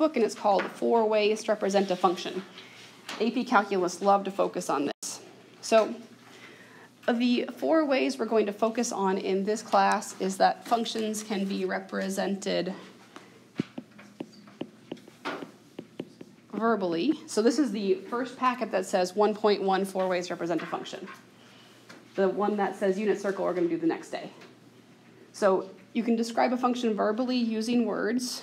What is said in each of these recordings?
textbook, and it's called 4 Ways to Represent a Function. AP Calculus love to focus on this. So the 4 ways we're going to focus on in this class is that functions can be represented verbally. So this is the first packet that says 1.1 4 ways to represent a function. The one that says unit circle we're going to do the next day. So you can describe a function verbally using words.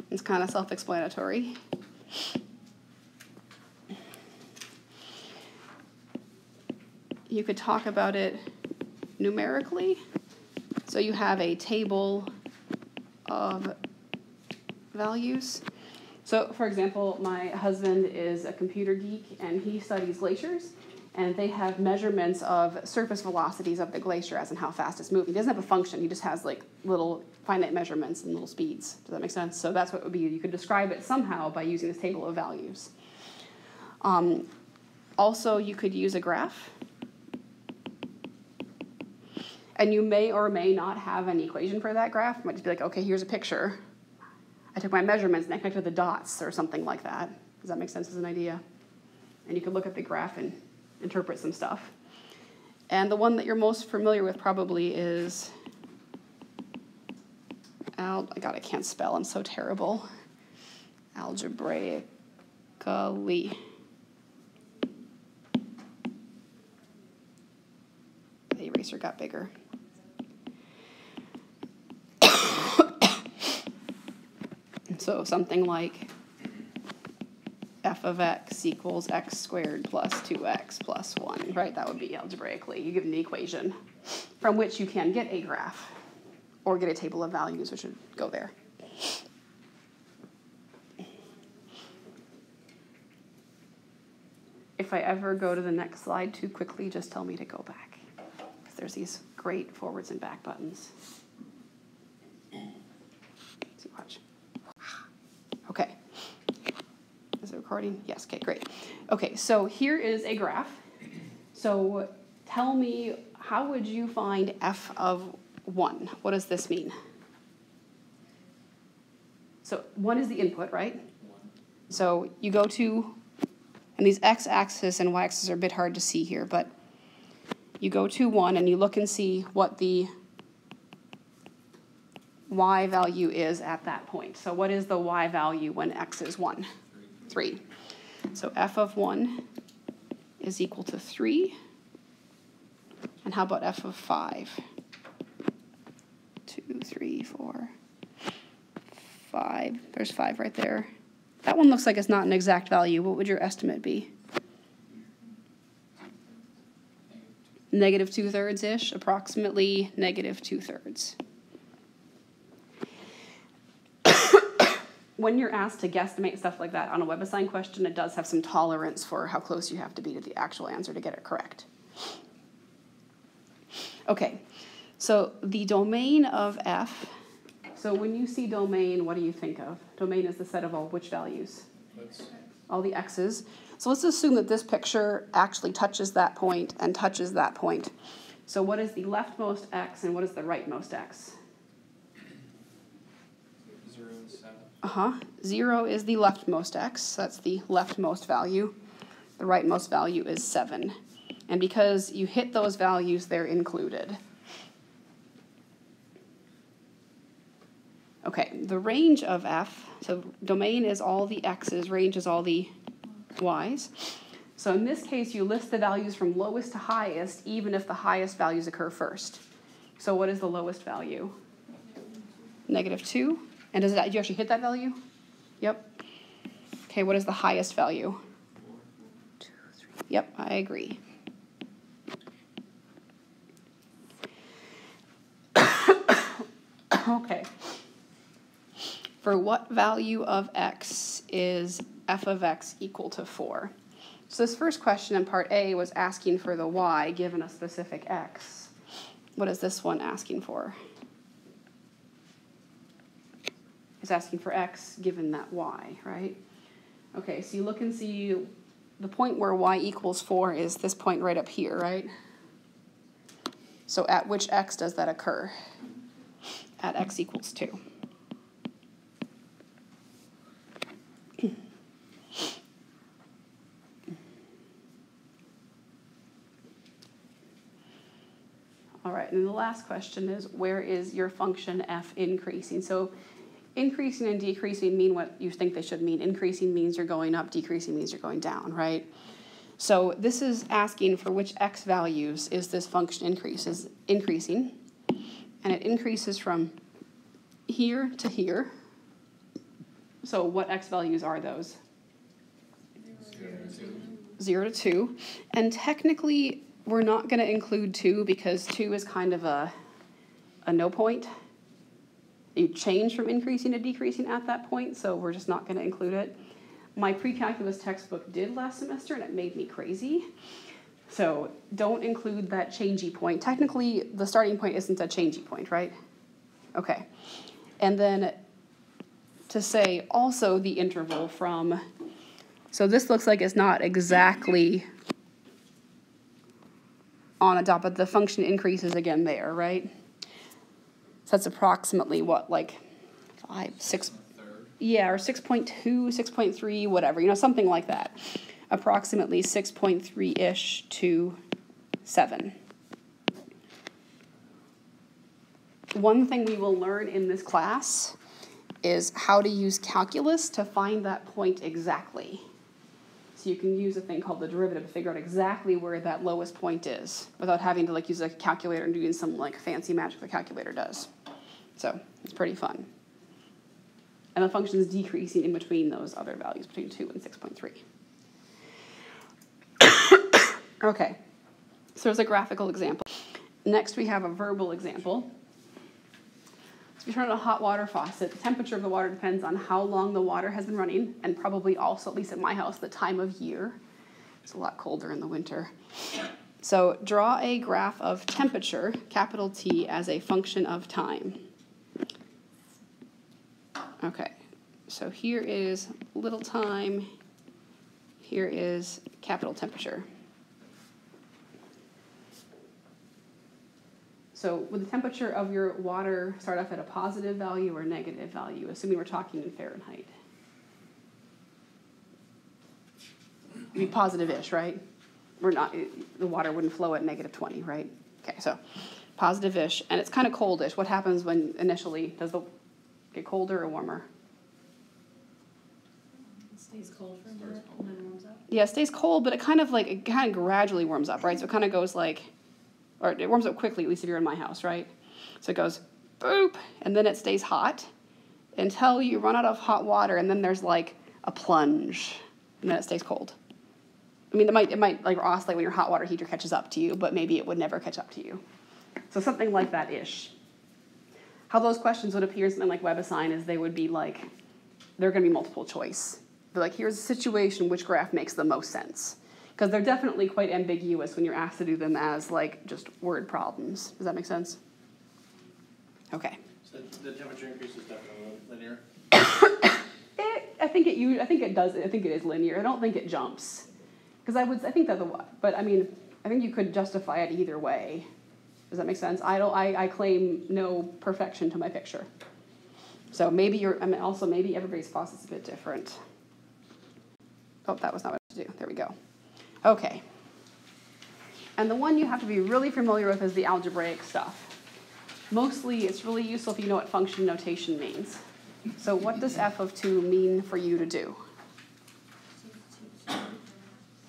It's kind of self-explanatory. You could talk about it numerically. So you have a table of values. So, for example, my husband is a computer geek, and he studies glaciers, and they have measurements of surface velocities of the glacier as in how fast it's moving. He doesn't have a function. He just has like little finite measurements and little speeds. Does that make sense? So that's what it would be. You could describe it somehow by using this table of values. Also, you could use a graph. And you may or may not have an equation for that graph. It might just be like, okay, here's a picture. I took my measurements and I connected the dots or something like that. Does that make sense as an idea? And you could look at the graph and interpret some stuff. And the one that you're most familiar with probably is, I can't spell, I'm so terrible. Algebraically. The eraser got bigger. So something like f of x equals x squared plus 2x plus 1, right? That would be algebraically. You give an equation from which you can get a graph or get a table of values, which would go there. If I ever go to the next slide too quickly, just tell me to go back. Because there's these great forwards and back buttons. Let's see, watch. Okay. Is it recording? Yes, okay, great. Okay, so here is a graph. So tell me, how would you find f of 1? What does this mean? So 1 is the input, right? So you go to, and these x-axis and y-axis are a bit hard to see here, but you go to 1 and you look and see what the y value is at that point. So what is the y value when x is 1? 3. So f of 1 is equal to 3. And how about f of 5? 2, 3, 4, 5. There's 5 right there. That one looks like it's not an exact value. What would your estimate be? Negative 2/3-ish, approximately negative 2/3. When you're asked to guesstimate stuff like that on a WebAssign question, it does have some tolerance for how close you have to be to the actual answer to get it correct. Okay, so the domain of f, so when you see domain, what do you think of? Domain is the set of all which values? All the x's. So let's assume that this picture actually touches that point and touches that point. So what is the leftmost x and what is the rightmost x? 0 and 7. 0 is the leftmost x. That's the leftmost value. The rightmost value is 7. And because you hit those values, they're included. Okay, the range of f, so domain is all the x's, range is all the y's. So in this case, you list the values from lowest to highest, even if the highest values occur first. So what is the lowest value? Negative 2. And did you actually hit that value? Yep. Okay, what is the highest value? 2, 3. Yep, I agree. Okay. For what value of x is f of x equal to 4? So this first question in part A was asking for the y given a specific x. What is this one asking for? It's asking for x given that y, right? Okay, so you look and see the point where y equals 4 is this point right up here, right? So at which x does that occur? At x equals 2. the last question is, where is your function f increasing? So increasing and decreasing mean what you think they should mean. Increasing means you're going up, decreasing means you're going down, right? So this is asking for which x values is this function increasing, and it increases from here to here. So what x values are those? 0 to 2. And technically, we're not going to include 2 because 2 is kind of a no point. You change from increasing to decreasing at that point, so we're just not going to include it. My pre-calculus textbook did last semester, and it made me crazy. So don't include that changey point. Technically, the starting point isn't a changey point, right? Okay. And then to say also the interval from, so this looks like it's not exactly on a dot, but the function increases again there, right? So that's approximately what, like 5, 6, yeah, or 6.2, 6.3, whatever, something like that. Approximately 6.3-ish to 7. One thing we will learn in this class is how to use calculus to find that point exactly. So you can use a thing called the derivative to figure out exactly where that lowest point is without having to use a calculator and doing some fancy magic the calculator does. So it's pretty fun. And the function is decreasing in between those other values, between 2 and 6.3. Okay, so there's a graphical example. Next we have a verbal example. So if you turn on a hot water faucet, the temperature of the water depends on how long the water has been running, and probably also, at least at my house, the time of year. It's a lot colder in the winter. So draw a graph of temperature, capital T, as a function of time. Okay, so here is little time, here is capital temperature. So would the temperature of your water start off at a positive value or negative value, assuming we're talking in Fahrenheit? It'd be positive-ish, right? The water wouldn't flow at -20, right? Okay, so positive-ish, and it's kind of coldish. What happens when initially, does it get colder or warmer? It stays cold for a minute and then warms up. Yeah, it stays cold, but it kind of gradually warms up, right? So it kind of goes or it warms up quickly, at least if you're in my house, right? So it goes boop, and then it stays hot until you run out of hot water, and then there's a plunge, and then it stays cold. I mean, it might oscillate when your hot water heater catches up to you, but maybe it would never catch up to you. So something like that-ish. How those questions would appear something like WebAssign is they would be they're going to be multiple choice. They're here's a situation, which graph makes the most sense? Because they're definitely quite ambiguous when you're asked to do them as just word problems. Does that make sense? Okay. So the temperature increase is definitely linear? I think it does. I think it is linear. I don't think it jumps. Because I think but I mean, I think you could justify it either way. Does that make sense? I claim no perfection to my picture. So maybe also maybe everybody's faucet's a bit different. Oh, that was not what I had to do. There we go. Okay. And the one you have to be really familiar with is the algebraic stuff. Mostly, it's really useful if you know what function notation means. So what does f of 2 mean for you to do?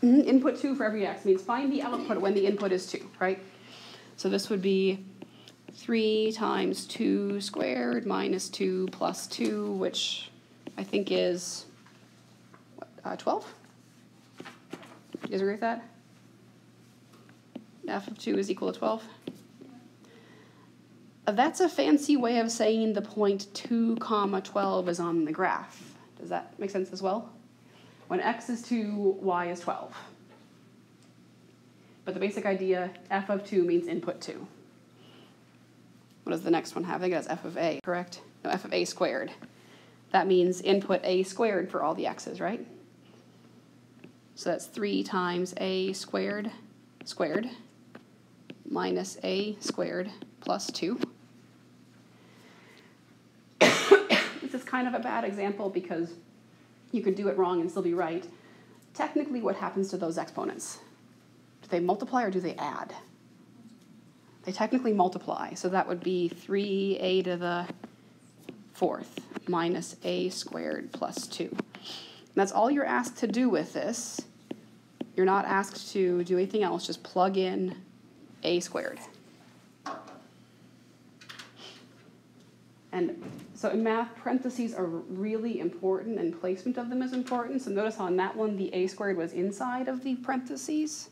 Input 2 for every x means find the output when the input is 2, right? So this would be 3 times 2 squared minus 2 plus 2, which I think is 12? You guys agree with that? F of 2 is equal to 12? That's a fancy way of saying the point 2, 12 is on the graph. Does that make sense as well? When x is 2, y is 12. But the basic idea, f of 2 means input 2. What does the next one have? I think that's f of a, correct? No, f of a squared. That means input a squared for all the x's, right? So that's 3 times a squared minus a squared plus 2. This is kind of a bad example because you could do it wrong and still be right. Technically, what happens to those exponents? Do they multiply or do they add? they technically multiply. So that would be 3a to the 4th minus a squared plus 2. And that's all you're asked to do with this. You're not asked to do anything else, just plug in a squared. And so in math, parentheses are really important and placement of them is important. So notice on that one, the a squared was inside of the parentheses.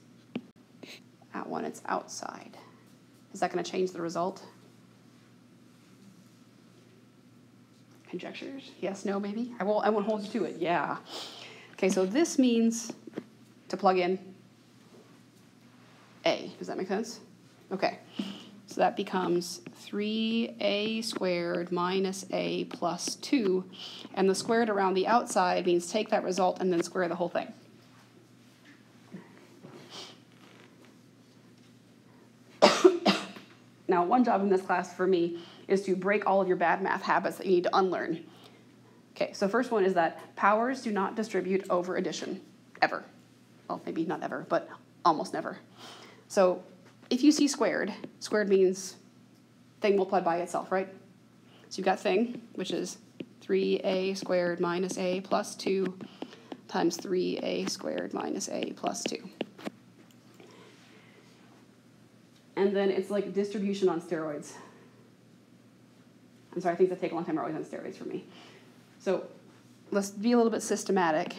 That one, it's outside. Is that going to change the result? Conjectures? Yes, no, maybe? I won't hold you to it. Yeah. Okay, so this means to plug in a. Does that make sense? Okay. So that becomes 3a squared minus a plus 2. And the squared around the outside means take that result and then square the whole thing. Now, one job in this class for me is to break all of your bad math habits that you need to unlearn. Okay, so first one is that powers do not distribute over addition, ever. Well, maybe not ever, but almost never. So if you see squared, squared means thing multiplied by itself, right? So you've got thing, which is 3a squared minus a plus 2 times 3a squared minus a plus 2. And then it's like distribution on steroids. I'm sorry, things that take a long time are always on steroids for me. So let's be a little bit systematic.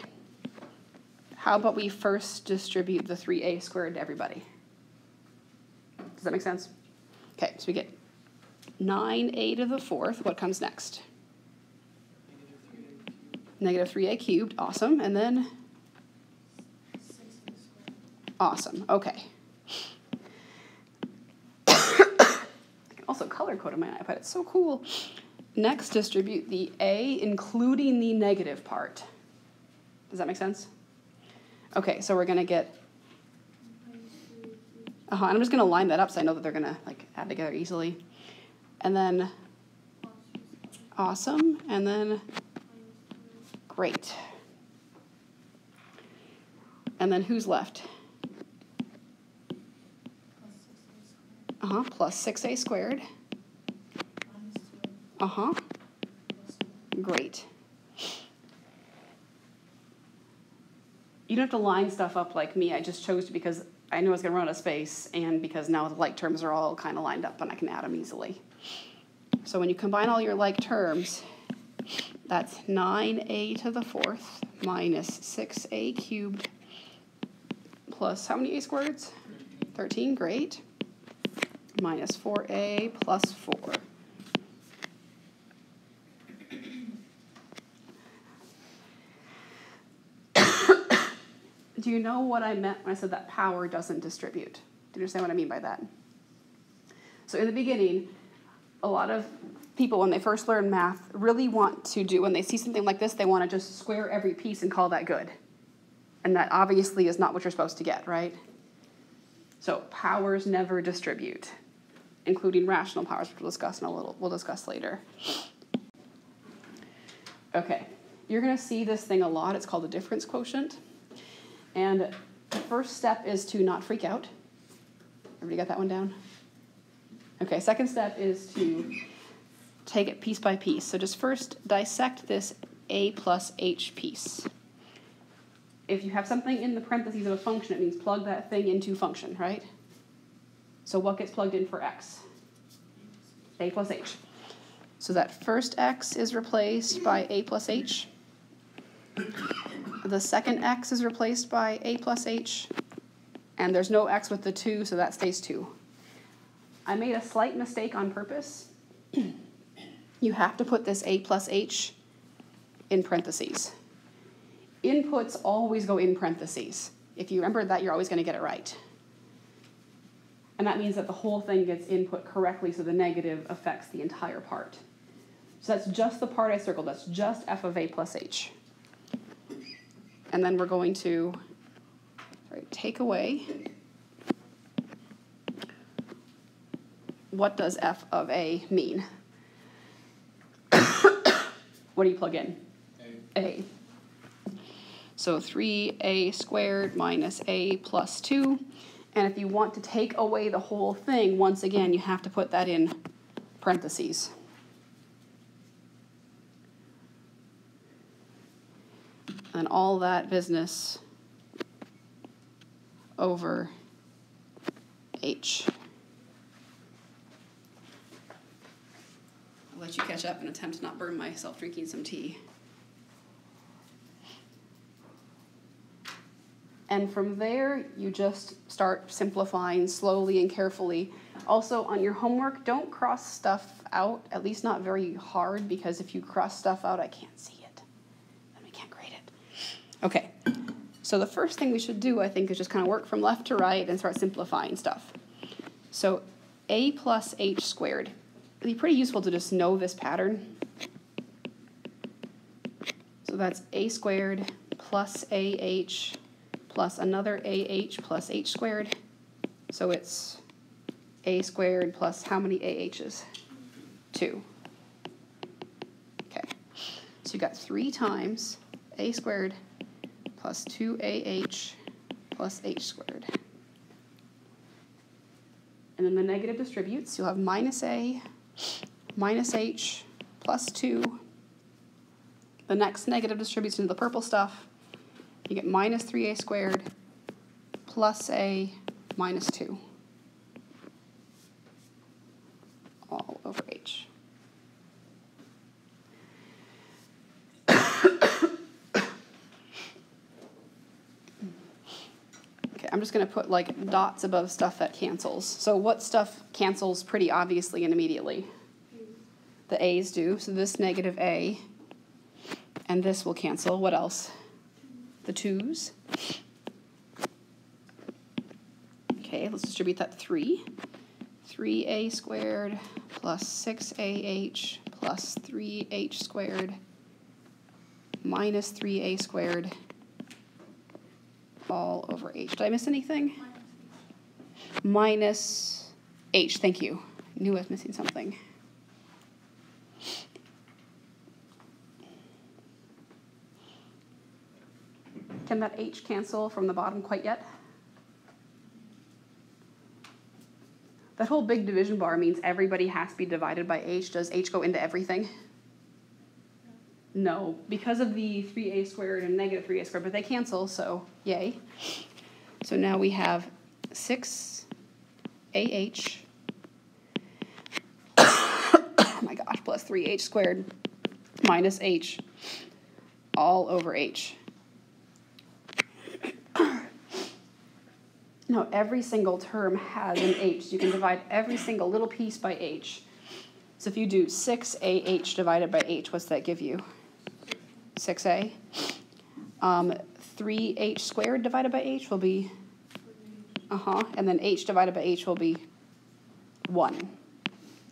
How about we first distribute the 3a squared to everybody? Does that make sense? Okay, so we get 9a to the 4th. What comes next? Negative 3a cubed. Awesome. And then? 6a squared. Awesome. Okay. Also color code on my iPad. It's so cool. Next, distribute the a, including the negative part. Does that make sense? Okay, so we're going to get... and I'm just going to line that up so I know that they're going to like add together easily. And then... awesome. And then... great. And then who's left? Plus 6a squared. Great. You don't have to line stuff up like me. I just chose to because I knew I was going to run out of space and because now the like terms are all kind of lined up and I can add them easily. So when you combine all your like terms, that's 9a to the 4th minus 6a cubed plus how many a squareds? 13, great. Minus 4a plus 4. Do you know what I meant when I said that power doesn't distribute? Do you understand what I mean by that? So in the beginning, a lot of people, when they first learn math, really want to do, when they see something like this, they want to just square every piece and call that good. And that obviously is not what you're supposed to get, right? So powers never distribute, including rational powers, which we'll discuss later. Okay, you're going to see this thing a lot. It's called the difference quotient. And the first step is to not freak out. Everybody got that one down? Okay, second step is to take it piece by piece. So just first dissect this a plus h piece. If you have something in the parentheses of a function, it means plug that thing into function, right? So what gets plugged in for x? A plus h. So that first x is replaced by a plus h. The second x is replaced by a plus h. And there's no x with the 2, so that stays 2. I made a slight mistake on purpose. You have to put this a plus h in parentheses. Inputs always go in parentheses. If you remember that, you're always going to get it right. And that means that the whole thing gets input correctly, so the negative affects the entire part. So that's just the part I circled. That's just f of a plus h. And then we're going to take away. What does f of a mean? What do you plug in? A. So 3a squared minus a plus 2. And if you want to take away the whole thing, once again, you have to put that in parentheses. And all that business over H. I'll let you catch up and attempt to not burn myself drinking some tea. And from there, you just start simplifying slowly and carefully. Also, on your homework, don't cross stuff out, at least not very hard, because if you cross stuff out, I can't see it. Then we can't grade it. Okay, so the first thing we should do, I think, is just kind of work from left to right and start simplifying stuff. So a plus h squared. It'd be pretty useful to just know this pattern. So that's a squared plus ah plus another ah plus h squared. So it's a squared plus how many ah's? 2. Okay, so you got 3 times a squared plus 2ah plus h squared. And then the negative distributes. You'll have minus a minus h plus 2. The next negative distributes into the purple stuff. You get minus 3a squared plus a minus 2 all over h. Okay, I'm just going to put like dots above stuff that cancels. So what stuff cancels pretty obviously and immediately? The a's do. So this negative a and this will cancel. What else? The 2's. Okay, let's distribute that 3. 3a squared plus 6ah plus 3h squared minus 3a squared all over h. Did I miss anything? Minus h, thank you. I knew I was missing something. Can that h cancel from the bottom quite yet? That whole big division bar means everybody has to be divided by h. Does h go into everything? No, because of the 3a squared and negative 3a squared, but they cancel, so yay. So now we have 6ah, oh my gosh, plus 3h squared minus h all over h. No, every single term has an h. You can divide every single little piece by h. So if you do 6ah divided by h, what's that give you? 6a. 3h squared divided by h will be, and then h divided by h will be 1.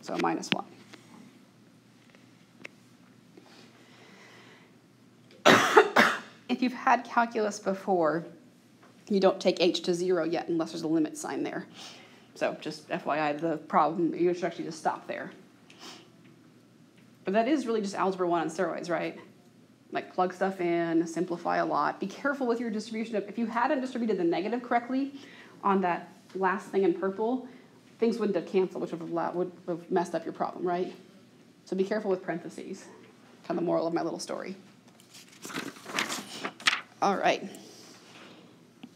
So minus 1. If you've had calculus before, you don't take h to 0 yet unless there's a limit sign there. So just FYI, the problem, you should actually just stop there. But that is really just algebra 1 on steroids, right? Like plug stuff in, simplify a lot. Be careful with your distribution. If you hadn't distributed the negative correctly on that last thing in purple, things wouldn't have canceled, which would have messed up your problem, right? So be careful with parentheses. Kind of the moral of my little story. All right.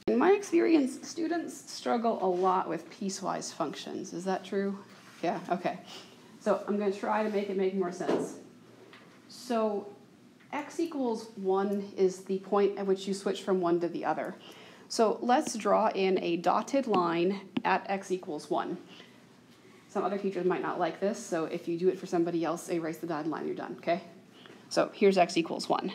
In my experience, students struggle a lot with piecewise functions. Is that true? Yeah, okay. So I'm going to try to make it make more sense. So x equals 1 is the point at which you switch from one to the other. So let's draw in a dotted line at x equals 1. Some other teachers might not like this, so if you do it for somebody else, erase the dotted line, you're done, okay? So here's x equals 1.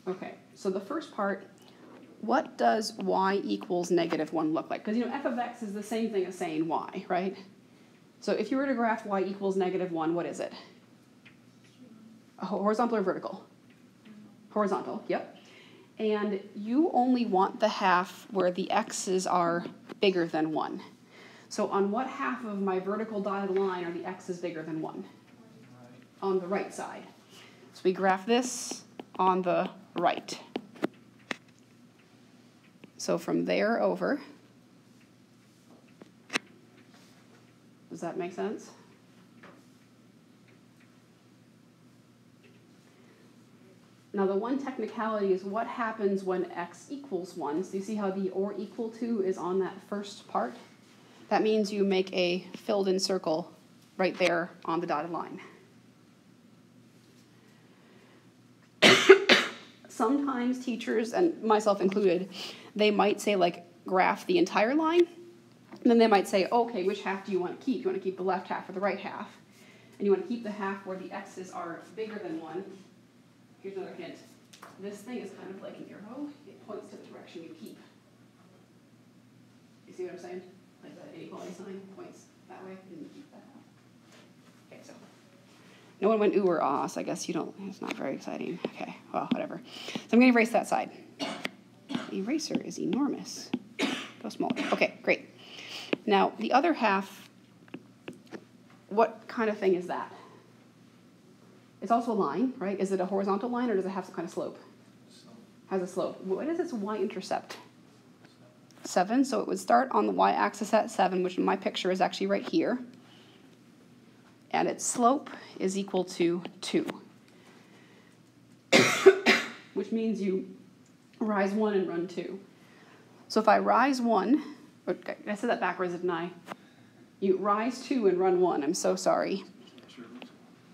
Okay, so the first part, what does y equals negative 1 look like? Because, you know, f of x is the same thing as saying y, right? So if you were to graph y equals negative 1, what is it? A horizontal or vertical? Horizontal, yep. And you only want the half where the x's are bigger than 1. So on what half of my vertical dotted line are the x's bigger than 1? On the right side. So we graph this on the right. So from there over, does that make sense? Now the one technicality is what happens when x equals 1. So you see how the or equal to is on that first part? That means you make a filled in circle right there on the dotted line. Sometimes teachers, and myself included, they might say like graph the entire line. And then they might say, okay, which half do you want to keep? You want to keep the left half or the right half? And you want to keep the half where the x's are bigger than 1. Here's another hint. This thing is kind of like an arrow. It points to the direction you keep. You see what I'm saying? Like the inequality sign points that way, and you keep that half. Okay, so no one went ooh or ah, so I guess you don't, it's not very exciting. Okay, well, whatever. So I'm going to erase that side. The eraser is enormous. Go smaller. Okay, great. Now, the other half, what kind of thing is that? It's also a line, right? Is it a horizontal line or does it have some kind of slope? Has a slope. What is its y-intercept? 7. So it would start on the y-axis at 7, which in my picture is actually right here. And its slope is equal to 2. Which means you rise 1 and run 2. So if I rise 1, okay, I said that backwards, didn't I? You rise 2 and run 1. I'm so sorry.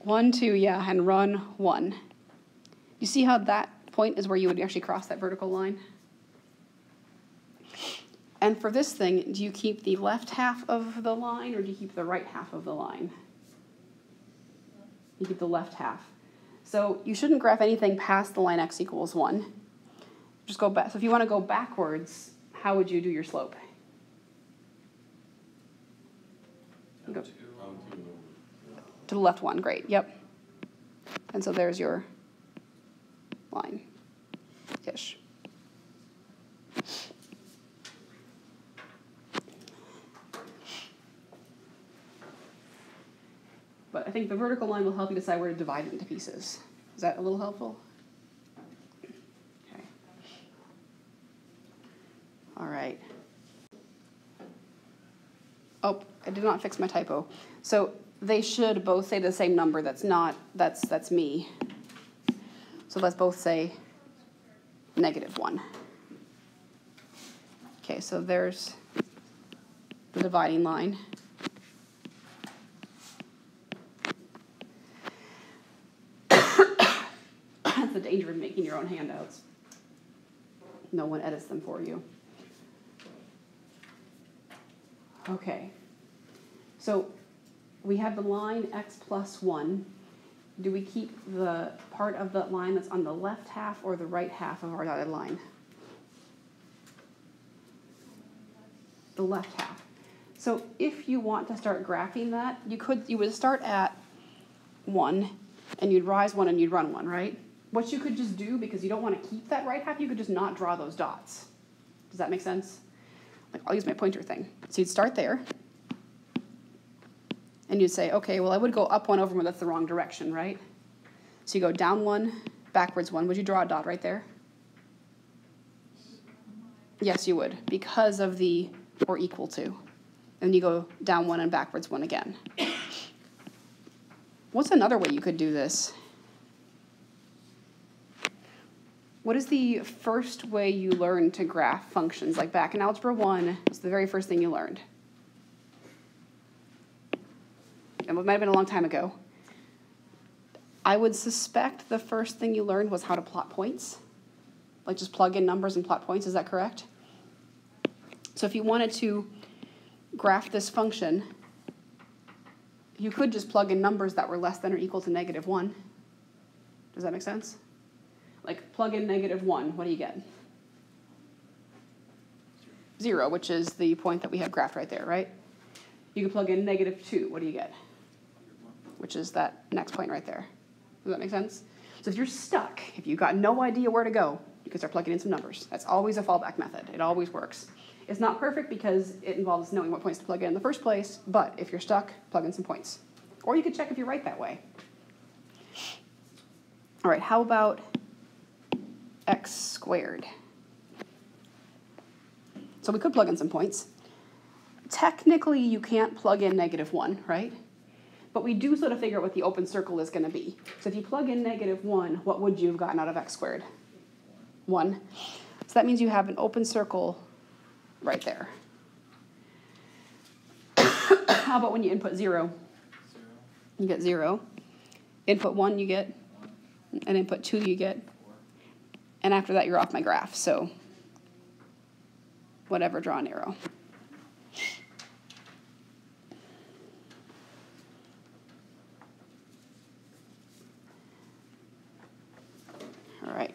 1, 2, yeah, and run 1. You see how that point is where you would actually cross that vertical line? And for this thing, do you keep the left half of the line or do you keep the right half of the line? You keep the left half. So you shouldn't graph anything past the line x equals 1. Just go back. So if you want to go backwards, how would you do your slope? You go to the left 1, great, yep. And so there's your line-ish. But I think the vertical line will help you decide where to divide it into pieces. Is that a little helpful? Okay. All right. Oh, I did not fix my typo. So they should both say the same number. That's me. So let's both say -1. Okay, so there's the dividing line. That's the danger of making your own handouts. No one edits them for you. Okay. So we have the line x plus 1. Do we keep the part of the line that's on the left half or the right half of our dotted line? The left half. So if you want to start graphing that, you would start at 1, and you'd rise 1 and you'd run 1, right? What you could just do, because you don't want to keep that right half, you could just not draw those dots. Does that make sense? Like, I'll use my pointer thing. So you'd start there. And you'd say, okay, well, I would go up 1 over 1, that's the wrong direction, right? So you go down 1, backwards 1. Would you draw a dot right there? Yes, you would, because of the or equal to. And you go down 1 and backwards 1 again. What's another way you could do this? What is the first way you learned to graph functions? Like back in Algebra 1, it's the very first thing you learned. It might have been a long time ago. I would suspect the first thing you learned was how to plot points. Like just plug in numbers and plot points, is that correct? So if you wanted to graph this function, you could just plug in numbers that were less than or equal to -1. Does that make sense? Like plug in -1, what do you get? 0, which is the point that we have graphed right there, right? You can plug in -2, what do you get? Which is that next point right there. Does that make sense? So if you're stuck, if you've got no idea where to go, you can start plugging in some numbers. That's always a fallback method. It always works. It's not perfect because it involves knowing what points to plug in the first place, but if you're stuck, plug in some points. Or you could check if you're right that way. All right, how about x squared? So we could plug in some points. Technically, you can't plug in -1, right? But we do sort of figure out what the open circle is going to be. So if you plug in -1, what would you have gotten out of x squared? 1. So that means you have an open circle right there. How about when you input 0? 0. You get 0. Input 1, you get. And input 2, you get. 4. And after that, you're off my graph. So whatever, draw an arrow. All right.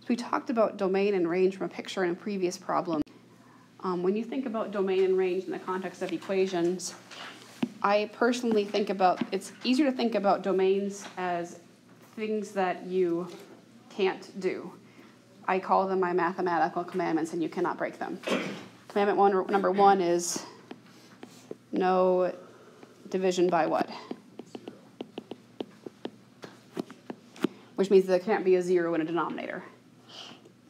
So we talked about domain and range from a picture in a previous problem. When you think about domain and range in the context of equations, I personally think about, it's easier to think about domains as things that you can't do. I call them my mathematical commandments, and you cannot break them. Commandment number 1 is no division by what? 0. Which means there can't be a 0 in a denominator.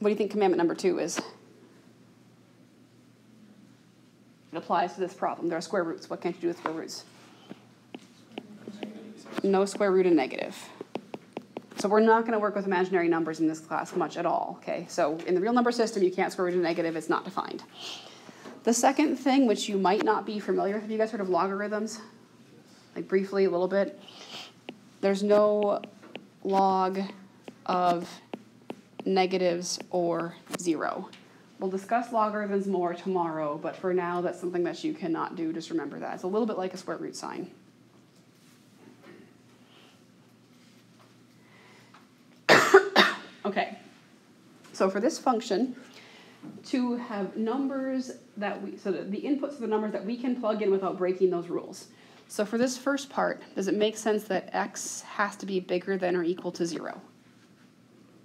What do you think commandment number 2 is? It applies to this problem. There are square roots. What can't you do with square roots? No square root and negative. So we're not going to work with imaginary numbers in this class much at all. Okay, so in the real number system, you can't square root a negative. It's not defined. The second thing, which you might not be familiar with, have you guys heard of logarithms? Like briefly, a little bit. There's no log of negatives or 0. We'll discuss logarithms more tomorrow, but for now, that's something that you cannot do. Just remember that. It's a little bit like a square root sign. Okay, so for this function, to have numbers that so the inputs are the numbers that we can plug in without breaking those rules. So for this first part, does it make sense that x has to be bigger than or equal to 0?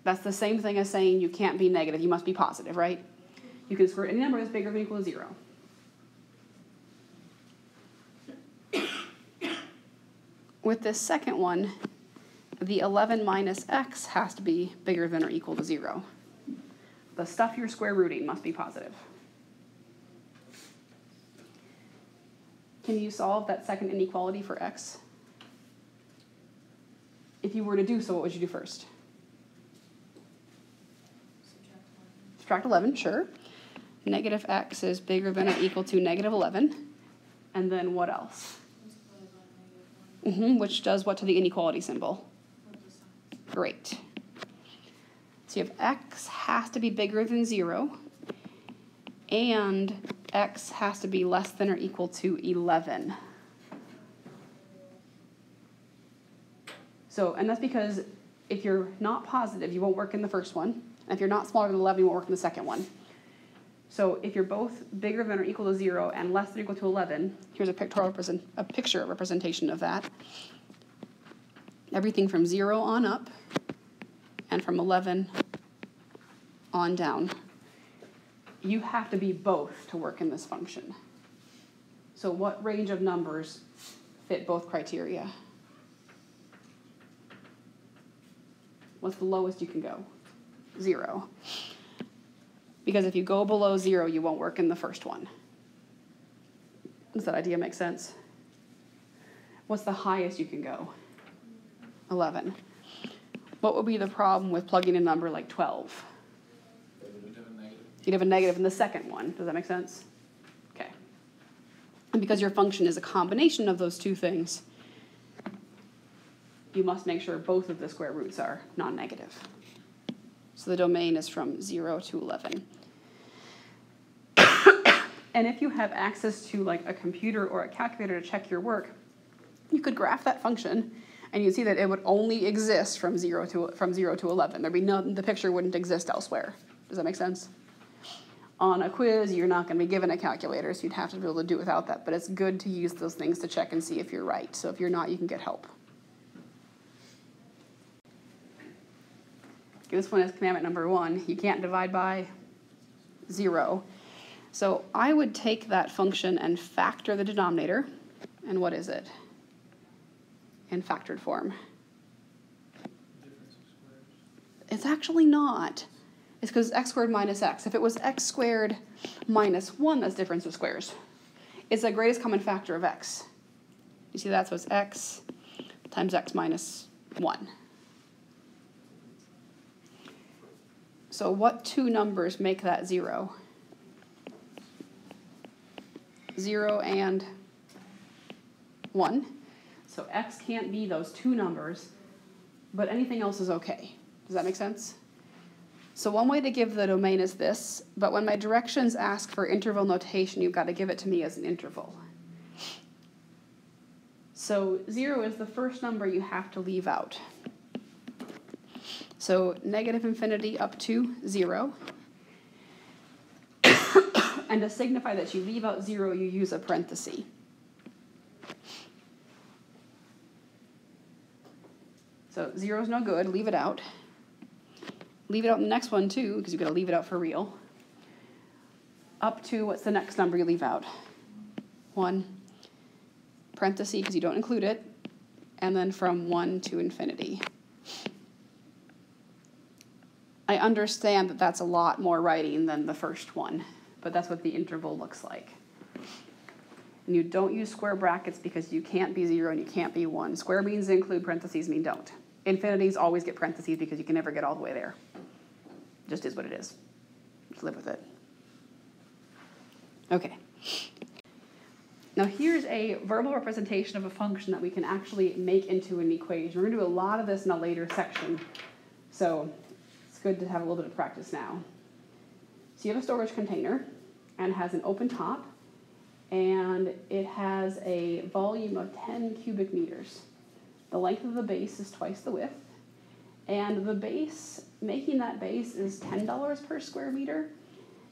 That's the same thing as saying you can't be negative, you must be positive, right? You can square any number that's bigger than or equal to 0. With this second one, the 11 minus x has to be bigger than or equal to 0. The stuff you're square rooting must be positive. Can you solve that second inequality for x? If you were to do so, what would you do first? Subtract 11, sure. Negative x is bigger than or equal to negative 11. And then what else? Which does what to the inequality symbol? Great. So you have x has to be bigger than 0, and x has to be less than or equal to 11. So, and that's because if you're not positive, you won't work in the first one. And if you're not smaller than 11, you won't work in the second one. So if you're both bigger than or equal to 0 and less than or equal to 11, here's a picture representation of that. Everything from 0 on up and from 11 on down. You have to be both to work in this function. So what range of numbers fit both criteria? What's the lowest you can go? 0. Because if you go below 0, you won't work in the first one. Does that idea make sense? What's the highest you can go? 11. What would be the problem with plugging in a number like 12? You'd have a negative in the second one. Does that make sense? Okay. And because your function is a combination of those two things, you must make sure both of the square roots are non-negative. So the domain is from 0 to 11. And if you have access to like a computer or a calculator to check your work, you could graph that function, and you'd see that it would only exist from 0 to 11. There'd be the picture wouldn't exist elsewhere. Does that make sense? On a quiz, you're not going to be given a calculator, so you'd have to be able to do it without that. But it's good to use those things to check and see if you're right. So if you're not, you can get help. This one is commandment number 1. You can't divide by 0. So I would take that function and factor the denominator. And what is it? In factored form. Difference of squares. It's actually not. It's because x squared minus x. If it was x squared minus 1, that's difference of squares. It's the greatest common factor of x. You see that? So it's x times x minus 1. So what two numbers make that 0? 0 and 1. So x can't be those two numbers, but anything else is okay. Does that make sense? So one way to give the domain is this, but when my directions ask for interval notation, you've got to give it to me as an interval. So 0 is the first number you have to leave out. So negative infinity up to 0. And to signify that you leave out 0, you use a parenthesis. So 0 is no good, leave it out. Leave it out in the next one too, because you've got to leave it out for real. Up to, what's the next number you leave out? 1. Parenthesis, because you don't include it. And then from 1 to infinity. I understand that that's a lot more writing than the first one, but that's what the interval looks like. And you don't use square brackets because you can't be 0 and you can't be 1. Square means include, parentheses mean don't. Infinities always get parentheses because you can never get all the way there. Just is what it is. Just live with it. Okay. Now here's a verbal representation of a function that we can actually make into an equation. We're going to do a lot of this in a later section, so it's good to have a little bit of practice now. So you have a storage container, and it has an open top, and it has a volume of 10 cubic meters. The length of the base is twice the width, and the base, making that base is $10 per square meter,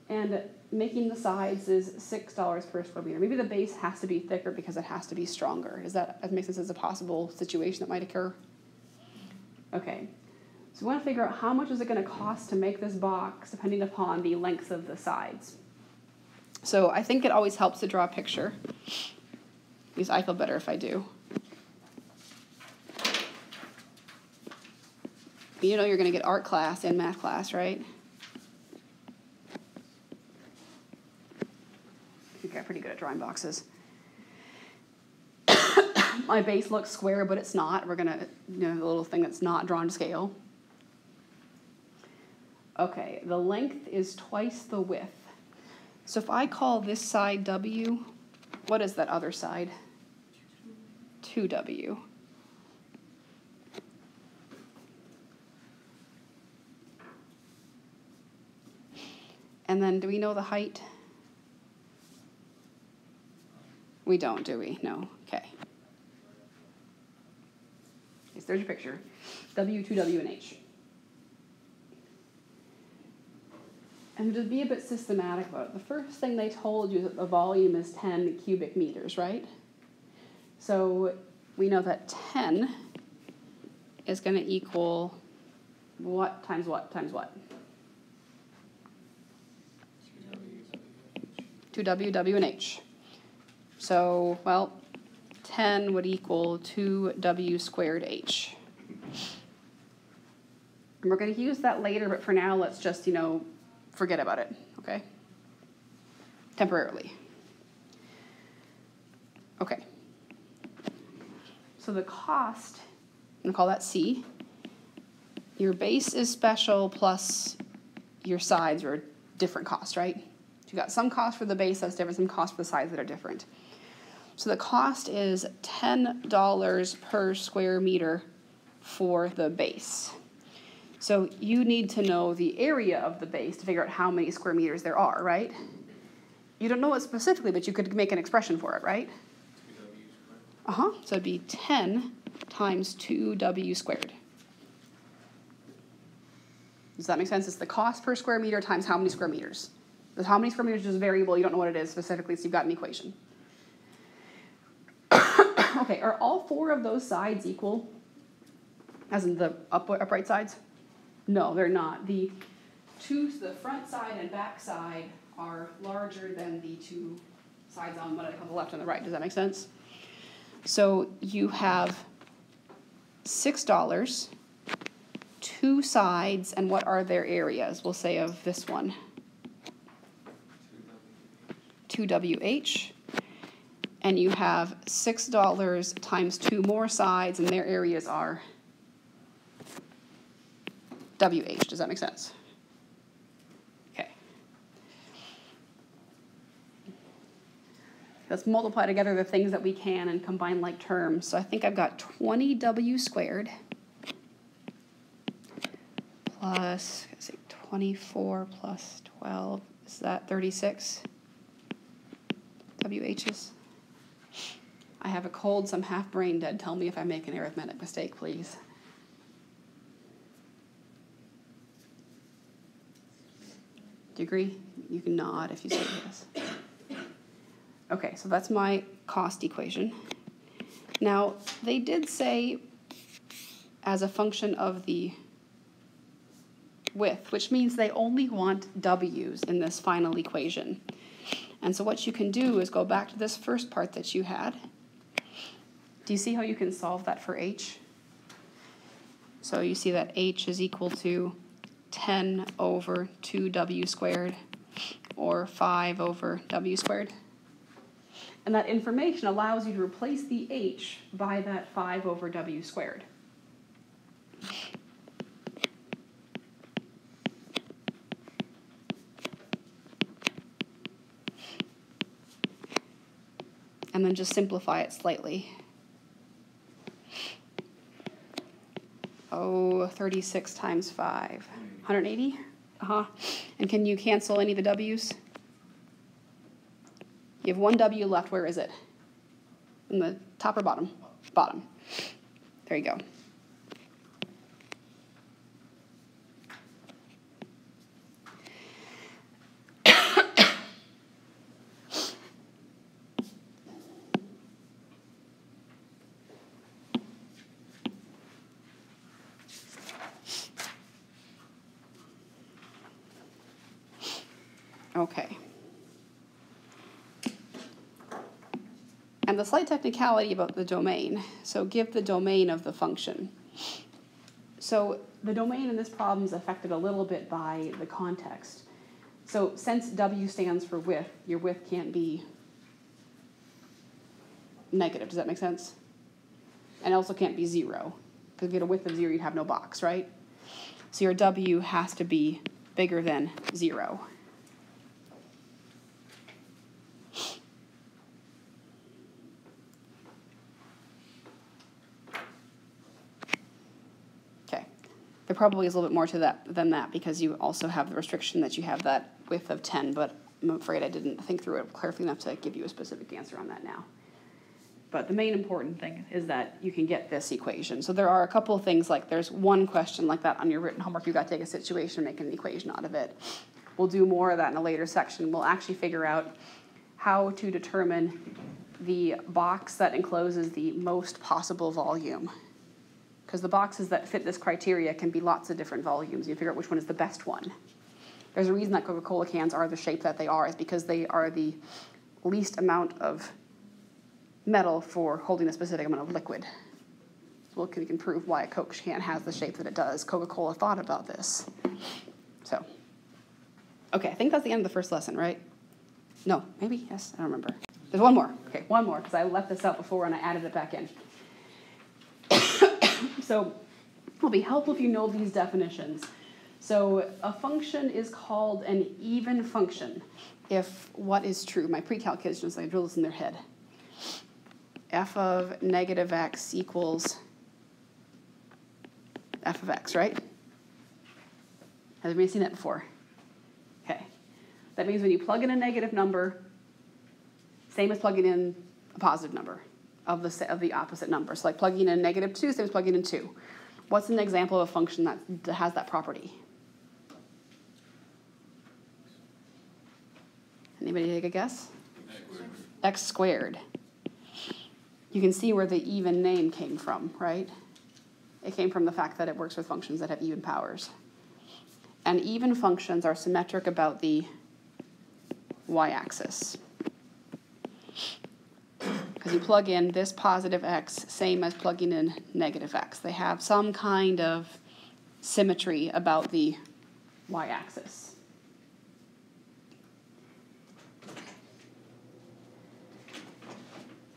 and making the sides is $6 per square meter. Maybe the base has to be thicker because it has to be stronger. That makes sense as a possible situation that might occur? Okay, so we want to figure out how much is it going to cost to make this box depending upon the length of the sides. So I think it always helps to draw a picture, because I feel better if I do. You know you're going to get art class and math class, right? I think I'm pretty good at drawing boxes. My base looks square, but it's not. We're going to, the little thing that's not drawn to scale. Okay, the length is twice the width. So if I call this side W, what is that other side? 2W. And then do we know the height? We don't, do we? No. Okay. So there's your picture. W, 2W, and H. And to be a bit systematic about it, the first thing they told you is that the volume is 10 cubic meters, right? So we know that 10 is going to equal what times what times what? 2W, W, and H. So, well, 10 would equal 2W squared H. And we're going to use that later, but for now, let's just, forget about it, okay? Temporarily. Okay. So the cost, I'm going to call that C. Your base is special plus your sides are different cost, right? So you got some cost for the base that's different, some cost for the sides that are different. So the cost is $10 per square meter for the base. So you need to know the area of the base to figure out how many square meters there are, right? You don't know it specifically, but you could make an expression for it, right? 2W squared. So it'd be 10 times 2W squared. Does that make sense? It's the cost per square meter times how many square meters. How many square meters is a variable, you don't know what it is specifically, so you've got an equation. Okay, are all four of those sides equal? As in the upright sides? No, they're not. The front side and back side are larger than the two sides on what I call the left and the right. Does that make sense? So you have $6, two sides, and what are their areas? We'll say of this one. 2WH. And you have $6 times two more sides, and their areas are WH. Does that make sense? Okay. Let's multiply together the things that we can and combine like terms. So I think I've got 20W squared plus, let's see, 24 plus 12. Is that 36 WHs? I have a cold, so I'm half brain dead. Tell me if I make an arithmetic mistake, please. Do you agree? You can nod if you say yes. Okay, so that's my cost equation. Now, they did say as a function of the width, which means they only want W's in this final equation. And so what you can do is go back to this first part that you had. Do you see how you can solve that for H? So you see that H is equal to 10 over 2W squared, or 5 over W squared. And that information allows you to replace the H by that 5 over W squared. And then just simplify it slightly. Oh, 36 times 5. 180? Uh-huh. And can you cancel any of the W's? You have one W left. Where is it? In the top or bottom? Bottom. There you go. Okay. And the slight technicality about the domain. So give the domain of the function. So the domain in this problem is affected a little bit by the context. So since W stands for width, your width can't be negative. Does that make sense? And it also can't be 0. Because if you had a width of 0, you'd have no box, right? So your W has to be bigger than 0. There probably is a little bit more to that than that because you also have the restriction that you have that width of 10, but I'm afraid I didn't think through it carefully enough to give you a specific answer on that now. But the main important thing is that you can get this equation. So there are a couple of things, like there's one question like that on your written homework. You've got to take a situation and make an equation out of it. We'll do more of that in a later section. We'll actually figure out how to determine the box that encloses the most possible volume. Because the boxes that fit this criteria can be lots of different volumes. You figure out which one is the best one. There's a reason that Coca-Cola cans are the shape that they are, is because they are the least amount of metal for holding a specific amount of liquid. So we can prove why a Coke can has the shape that it does. Coca-Cola thought about this. So, okay, I think that's the end of the first lesson, right? No, maybe, yes, I don't remember. There's one more. Okay, one more, because I left this out before and I added it back in. So it'll be helpful if you know these definitions. So a function is called an even function if what is true. My pre-calc kids just like drill this in their head. F of negative x equals f of x, right? Has anybody seen that before? Okay. That means when you plug in a negative number, same as plugging in a positive number of the opposite number. So like plugging in a negative 2, same as plugging in 2. What's an example of a function that has that property? Anybody take a guess? X squared. You can see where the even name came from, right? It came from the fact that it works with functions that have even powers. and even functions are symmetric about the y-axis. Because you plug in this positive x, same as plugging in negative x. They have some kind of symmetry about the y-axis.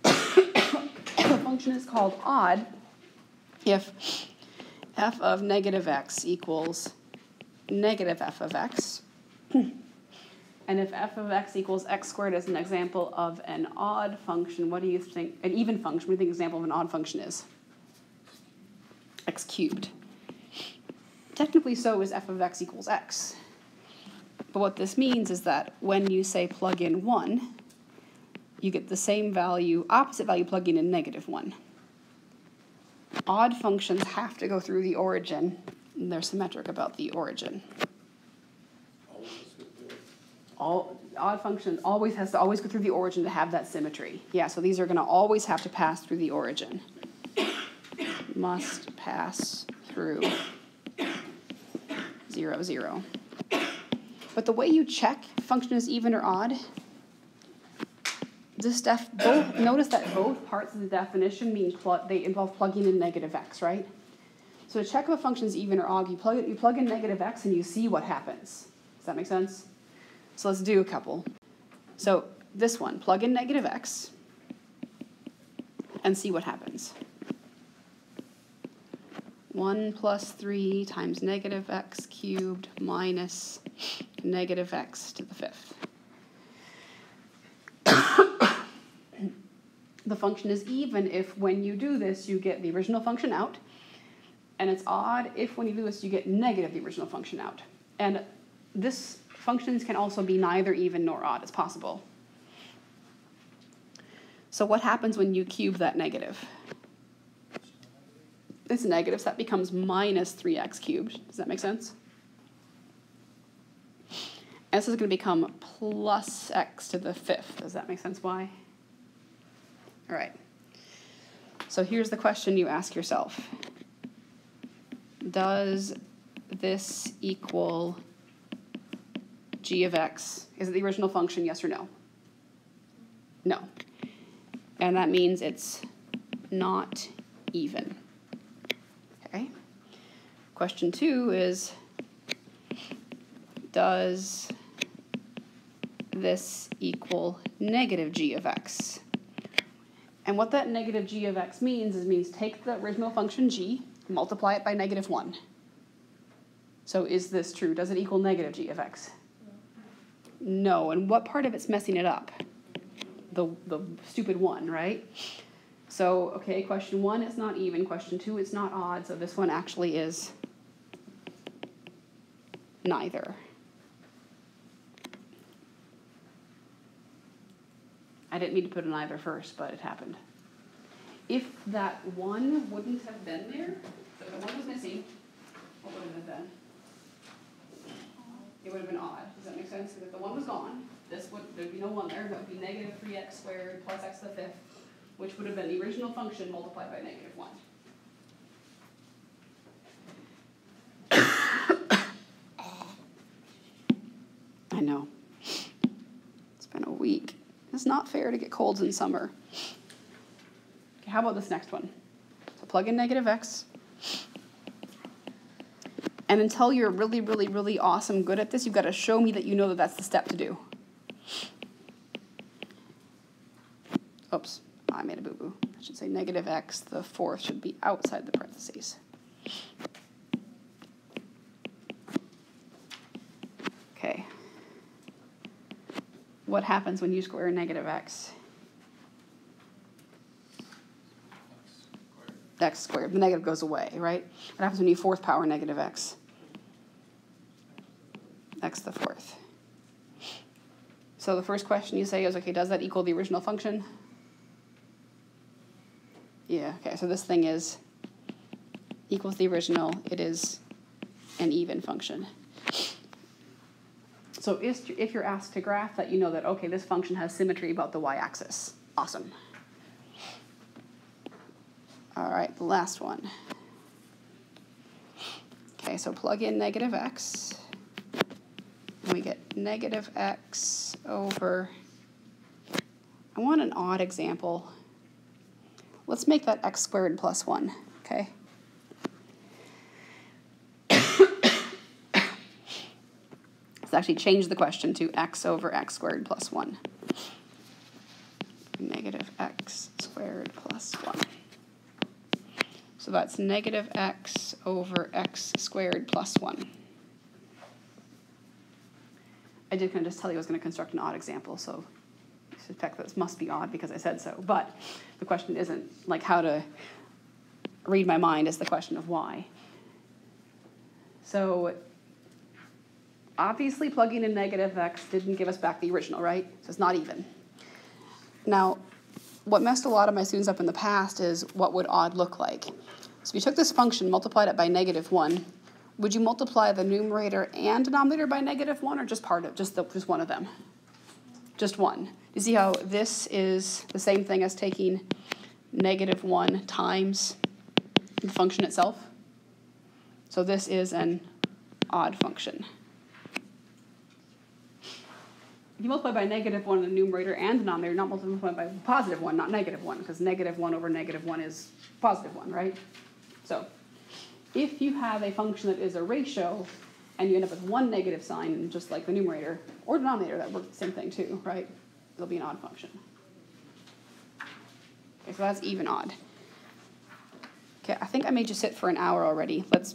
The function is called odd if f of negative x equals negative f of x. And if f of x equals x squared is an example of an odd function, what do you think, an even function, what do you think an example of an odd function is? X cubed. Technically so is f of x equals x. But what this means is that when you say plug in 1, you get the same value, opposite value plugging in negative 1. Odd functions have to go through the origin, and they're symmetric about the origin. All odd functions always has to go through the origin to have that symmetry. Yeah, so these are going to always have to pass through the origin. Must pass through 0, 0. But the way you check if a function is even or odd, notice that both parts of the definition mean they involve plugging in negative x, right? So to check if a function is even or odd, you plug in negative x and you see what happens. Does that make sense? So let's do a couple. So this one, plug in negative x and see what happens. 1 plus 3 times negative x cubed minus negative x to the 5th. The function is even if when you do this you get the original function out, and it's odd if when you do this you get negative the original function out. And this functions can also be neither even nor odd. It's possible. So what happens when you cube that negative? It's negative, so that becomes minus 3x cubed. Does that make sense? And this is going to become plus x to the 5th. Does that make sense? Why? All right. So here's the question you ask yourself. Does this equal g of x? Is it the original function, yes or no? No. And that means it's not even. Okay. Question 2 is, does this equal negative g of x? And what that negative g of x means take the original function g, multiply it by negative 1. So is this true? Does it equal negative g of x? No. And what part of it's messing it up? The stupid 1, right? So, okay, question 1 is not even. Question 2 is not odd. So this one actually is neither. I didn't mean to put an either first, but it happened. If that 1 wouldn't have been there, so if the 1 was missing, what would it have been? It would have been odd. Does that make sense? Because if the 1 was gone, there'd be no 1 there. That would be negative 3x squared plus x to the 5th, which would have been the original function multiplied by negative 1. I know. It's been a week. It's not fair to get colds in summer. Okay, how about this next one? So plug in negative x. And until you're really, really, really awesome good at this, you've got to show me that you know that that's the step to do. Oops, I made a boo-boo. I should say negative x, the 4th should be outside the parentheses. Okay. What happens when you square negative x? X squared. The negative goes away, right? What happens when you 4th power negative x? X to the 4th. So the first question you say is, okay, does that equal the original function? Yeah, okay, so this thing is equals the original. It is an even function. So if you're asked to graph that, you know that, okay, this function has symmetry about the y-axis. Awesome. All right, the last one. Okay, so plug in negative x. and we get negative x over, I want an odd example. Let's make that x squared plus 1, okay? Let's actually change the question to x over x squared plus 1. Negative x squared plus 1. So that's negative x over x squared plus 1. I did kind of just tell you I was going to construct an odd example, so I suspect that this must be odd because I said so. But the question isn't like how to read my mind, is the question of why. So obviously plugging in negative x didn't give us back the original, right? So it's not even. Now, what messed a lot of my students up in the past is what would odd look like. So if you took this function, multiplied it by negative 1, would you multiply the numerator and denominator by negative 1, or just part of, just one of them? Just one. You see how this is the same thing as taking negative 1 times the function itself? So this is an odd function. If you multiply by negative 1 in the numerator and denominator, not multiply by positive 1, not negative 1, because negative 1 over negative 1 is positive 1, right? So if you have a function that is a ratio and you end up with one negative sign, just like the numerator or denominator, that works the same thing too, right? It'll be an odd function. Okay, so that's even odd. Okay, I think I made you sit for an hour already. Let's